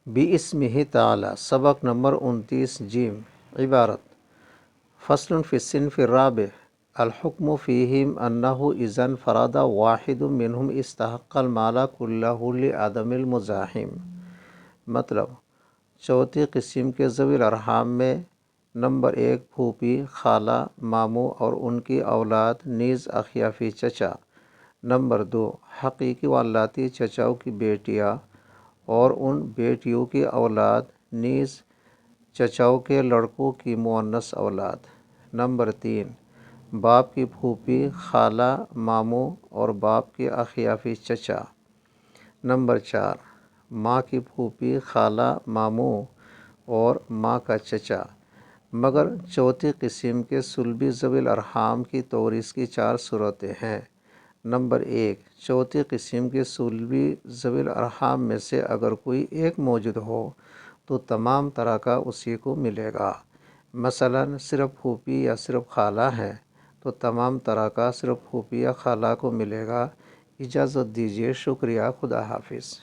بِاسْمِهِ تعالی سبق نمبر 29 جیم عبارت فصل فی الصنف الرابع الحکم فیہم انہ اذا انفرد واحد منہم استحق المال کلہ لعدم المزاحم۔ مطلب چوتھی قسم کے ذوی الارحام میں نمبر 1 پھوپھی، خالہ، ماموں اور ان کی اولاد نیز اخیافی چچا۔ نمبر 2 حقیقی و لاتی چچاؤں کی بیٹیاں اور ان بیٹیوں کی اولاد نیز چچاؤں کے لڑکوں کی مؤنث اولاد۔ نمبر 3 باپ کی پھوپھی، خالہ، ماموں اور باپ کے اخیافی چچا۔ نمبر 4 ماں کی پھوپھی، خالہ، ماموں اور ماں کا چچا۔ مگر چوتھی قسم کے صلبی ذوی الارحام کی تورث کی 4 صورتیں ہیں۔ نمبر 1 چوتھی قسم کے صلبی ذوی الارحام میں سے اگر کوئی ایک موجود ہو تو تمام ترکہ اسی کو ملے گا۔ مثلاً صرف پھوپھی یا صرف خالہ ہیں تو تمام ترکہ صرف پھوپھی یا خالہ کو ملے گا۔ اجازت دیجیے، شکریہ، خدا حافظ۔